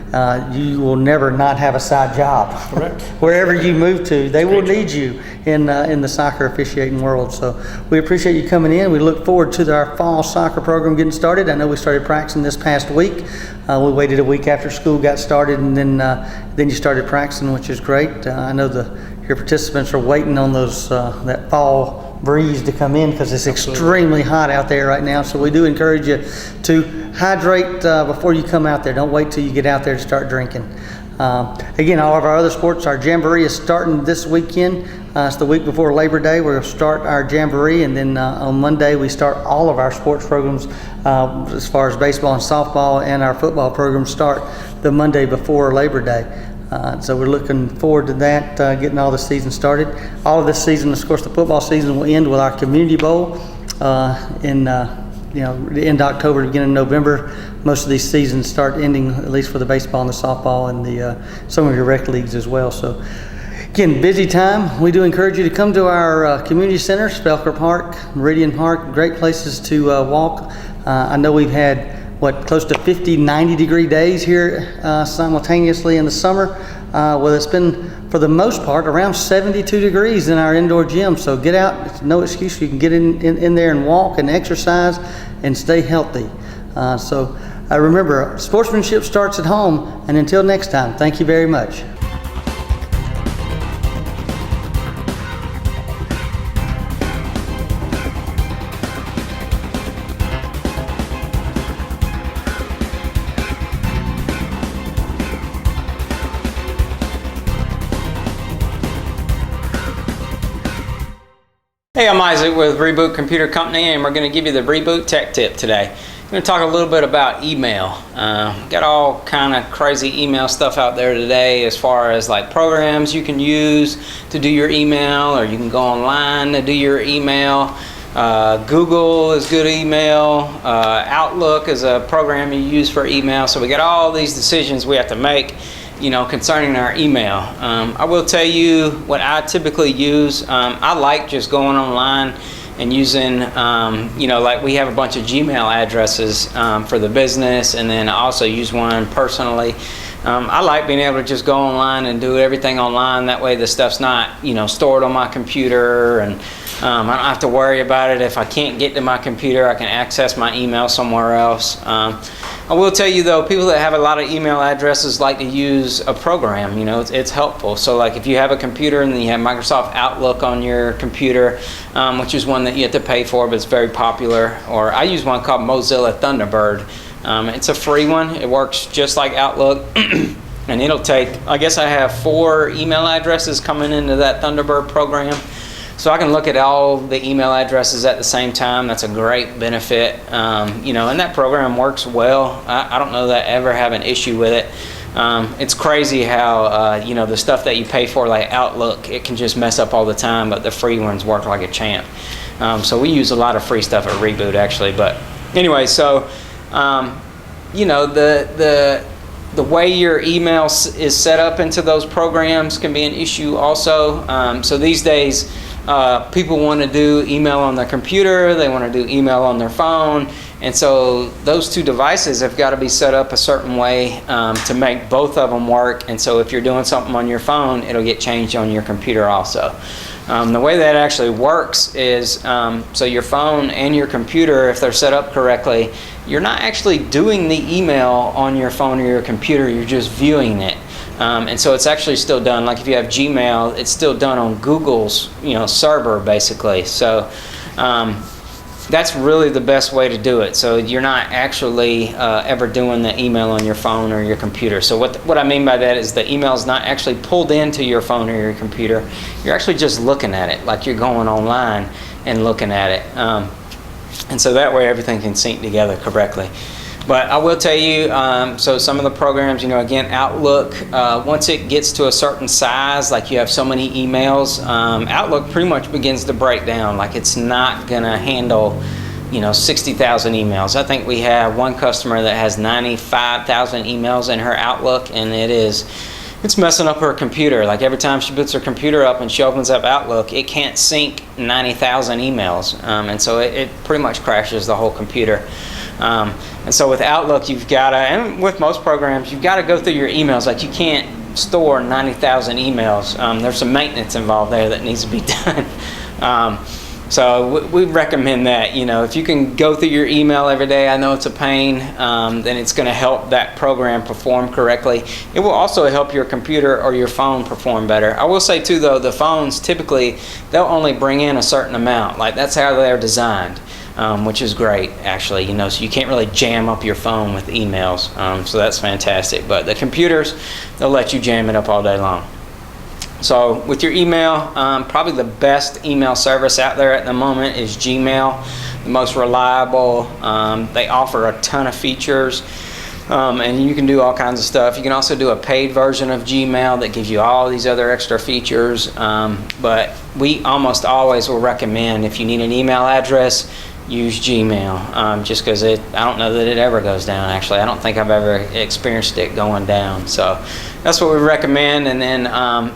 you will never not have a side job. Correct. Wherever you move to, they will need you in the soccer officiating world. So we appreciate you coming in. We look forward to our fall soccer program getting started. I know we started practicing this past week. We waited a week after school got started, and then you started practicing, which is great. I know your participants are waiting on those that fall breeze to come in, because it's extremely hot out there right now. So we do encourage you to hydrate before you come out there. Don't wait till you get out there to start drinking. Again, all of our other sports, our jamboree is starting this weekend. It's the week before Labor Day. We'll start our jamboree, and then on Monday we start all of our sports programs as far as baseball and softball, and our football programs start the Monday before Labor Day. So we're looking forward to that, getting all the season started. All of this season, of course, the football season will end with our Community Bowl. in the end of October, beginning of November. Most of these seasons start ending, at least for the baseball and the softball and the some of your rec leagues as well. So again, busy time. We do encourage you to come to our community center, Spelker Park, Meridian Park, great places to walk. I know we've had close to 50, 90-degree days here simultaneously in the summer. Well, it's been, for the most part, around 72 degrees in our indoor gym. So get out, it's no excuse. You can get in there and walk and exercise and stay healthy. So remember, sportsmanship starts at home. And until next time, thank you very much. Hey, I'm Isaac with Reboot Computer Company, and we're going to give you the Reboot Tech Tip today. I'm going to talk a little bit about email. Got all kind of crazy email stuff out there today as far as like programs you can use to do your email, or you can go online to do your email. Google is good email. Outlook is a program you use for email. So we got all these decisions we have to make, concerning our email. I will tell you what I typically use. I like just going online and using, like we have a bunch of Gmail addresses for the business, and then I also use one personally. I like being able to just go online and do everything online. That way the stuff's not, stored on my computer, and I don't have to worry about it. If I can't get to my computer, I can access my email somewhere else. I will tell you though, people that have a lot of email addresses like to use a program. It's helpful. So like if you have a computer and then you have Microsoft Outlook on your computer, which is one that you have to pay for, but it's very popular. Or I use one called Mozilla Thunderbird. It's a free one. It works just like Outlook. And it'll take, I guess I have 4 email addresses coming into that Thunderbird program. So I can look at all the email addresses at the same time. That's a great benefit. And that program works well. I don't know that I ever have an issue with it. It's crazy how, the stuff that you pay for, like Outlook, it can just mess up all the time, but the free ones work like a champ. So we use a lot of free stuff at Reboot, actually. But anyway, so, the way your email is set up into those programs can be an issue also. So these days, people want to do email on their computer, they want to do email on their phone, and so those two devices have got to be set up a certain way to make both of them work. And so if you're doing something on your phone, it'll get changed on your computer also. The way that actually works is, so your phone and your computer, if they're set up correctly, you're not actually doing the email on your phone or your computer, you're just viewing it. And so it's actually still done, like if you have Gmail, it's still done on Google's server basically. So that's really the best way to do it. So you're not actually ever doing the email on your phone or your computer. So what I mean by that is the email is not actually pulled into your phone or your computer. You're actually just looking at it, like you're going online and looking at it. And so that way everything can sync together correctly. But I will tell you, so some of the programs, again, Outlook, once it gets to a certain size, like you have so many emails, Outlook pretty much begins to break down. Like it's not going to handle, 60,000 emails. I think we have one customer that has 95,000 emails in her Outlook, and it's messing up her computer. Like every time she puts her computer up and she opens up Outlook, it can't sync 90,000 emails. And so it pretty much crashes the whole computer. And so with Outlook, you've got to, and with most programs, you've got to go through your emails. Like you can't store 90,000 emails. There's some maintenance involved there that needs to be done. So we recommend that, if you can go through your email every day, I know it's a pain, then it's going to help that program perform correctly. It will also help your computer or your phone perform better. I will say too though, the phones typically, they'll only bring in a certain amount. Like that's how they're designed. Which is great actually, so you can't really jam up your phone with emails, so that's fantastic. But the computers, they'll let you jam it up all day long. So with your email, probably the best email service out there at the moment is Gmail, the most reliable. They offer a ton of features. And you can do all kinds of stuff. You can also do a paid version of Gmail that gives you all these other extra features. But we almost always will recommend, if you need an email address, use Gmail, just because I don't know that it ever goes down. Actually, I don't think I've ever experienced it going down. So that's what we recommend. And then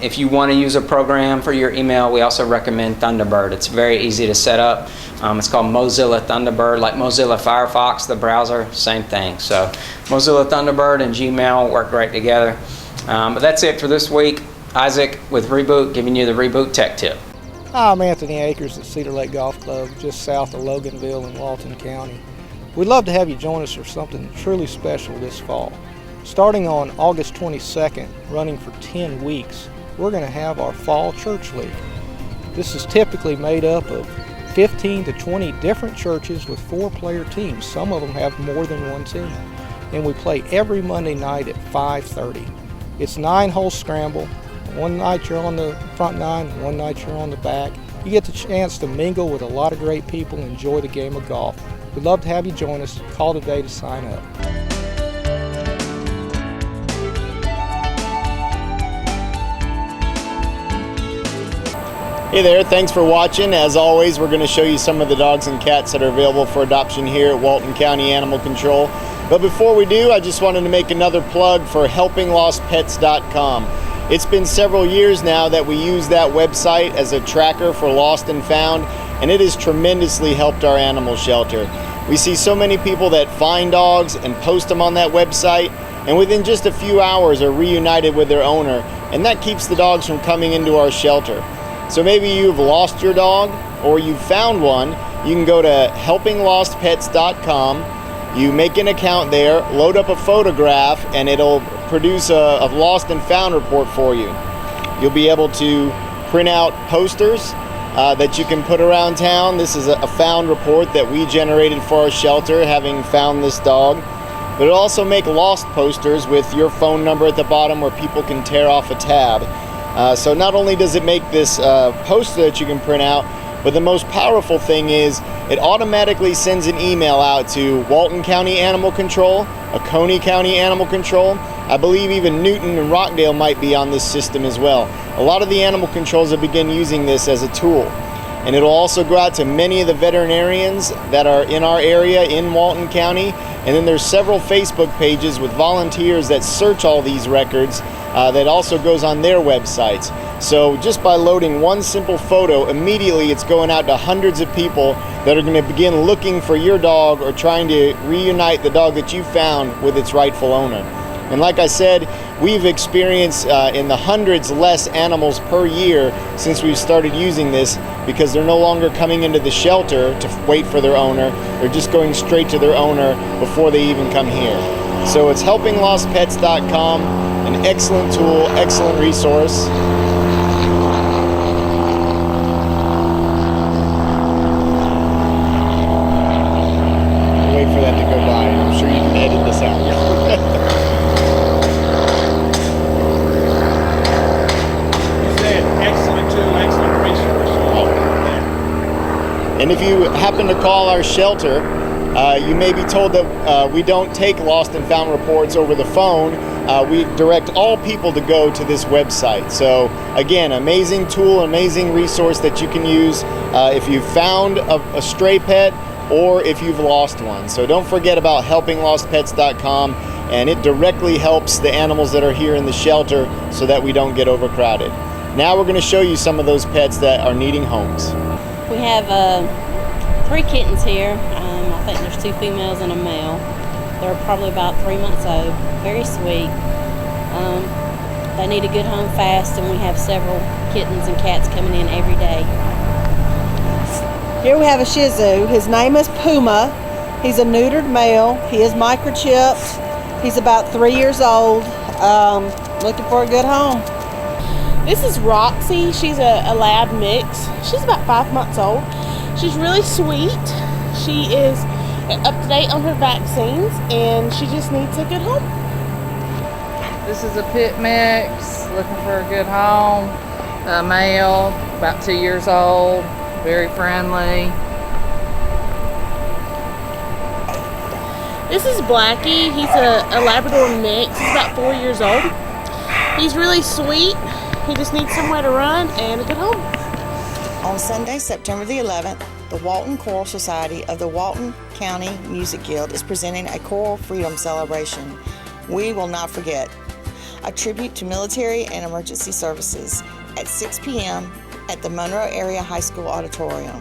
if you want to use a program for your email, we also recommend Thunderbird. It's very easy to set up. It's called Mozilla Thunderbird, like Mozilla Firefox, the browser, same thing. So Mozilla Thunderbird and Gmail work great together. But that's it for this week. Isaac with Reboot, giving you the Reboot Tech Tip. Hi, I'm Anthony Akers at Cedar Lake Golf Club, just south of Loganville in Walton County. We'd love to have you join us for something truly special this fall. Starting on August 22nd, running for 10 weeks, we're going to have our Fall Church League. This is typically made up of 15 to 20 different churches with 4-player teams. Some of them have more than one team. And we play every Monday night at 5:30. It's 9-hole scramble. One night you're on the front nine, one night you're on the back. You get the chance to mingle with a lot of great people and enjoy the game of golf. We'd love to have you join us. Call today to sign up. Hey there, thanks for watching. As always, we're going to show you some of the dogs and cats that are available for adoption here at Walton County Animal Control. But before we do, I just wanted to make another plug for helpinglostpets.com. It's been several years now that we use that website as a tracker for lost and found, and it has tremendously helped our animal shelter. We see so many people that find dogs and post them on that website, and within just a few hours are reunited with their owner, and that keeps the dogs from coming into our shelter. So maybe you've lost your dog or you've found one. You can go to helpinglostpets.com. You make an account there, load up a photograph, and it'll produce a lost and found report for you. You'll be able to print out posters that you can put around town. This is a found report that we generated for our shelter, having found this dog. But it'll also make lost posters with your phone number at the bottom where people can tear off a tab. So not only does it make this poster that you can print out, but the most powerful thing is it automatically sends an email out to Walton County Animal Control, Oconee County Animal Control. I believe even Newton and Rockdale might be on this system as well. A lot of the animal controls have begun using this as a tool. And it'll also go out to many of the veterinarians that are in our area in Walton County. And then there's several Facebook pages with volunteers that search all these records that also goes on their websites. So just by loading one simple photo, immediately it's going out to hundreds of people that are going to begin looking for your dog or trying to reunite the dog that you found with its rightful owner. And like I said, we've experienced in the hundreds less animals per year since we've started using this, because they're no longer coming into the shelter to wait for their owner. They're just going straight to their owner before they even come here. So it's helpinglostpets.com, an excellent tool, excellent resource. Wait for that to go by, and I'm sure you can edit this out. And if you happen to call our shelter, you may be told that we don't take lost and found reports over the phone. We direct all people to go to this website. So again, amazing tool, amazing resource that you can use if you've found a stray pet or if you've lost one. So don't forget about helpinglostpets.com, and it directly helps the animals that are here in the shelter so that we don't get overcrowded. Now we're going to show you some of those pets that are needing homes. We have 3 kittens here. I think there's 2 females and a male. They're probably about 3 months old. Very sweet. They need a good home fast, and we have several kittens and cats coming in every day. Here we have a Shih Tzu. His name is Puma. He's a neutered male. He is microchipped. He's about 3 years old. Looking for a good home. This is Roxy. She's a lab mix. She's about 5 months old. She's really sweet. She is up to date on her vaccines, and she just needs a good home. This is a pit mix, looking for a good home. A male, about 2 years old, very friendly. This is Blackie. He's a Labrador mix. He's about 4 years old. He's really sweet. He just needs somewhere to run and a good home. On Sunday, September the 11th, the Walton Choral Society of the Walton County Music Guild is presenting a choral freedom celebration. We will not forget. A tribute to military and emergency services at 6 p.m. at the Monroe Area High School Auditorium.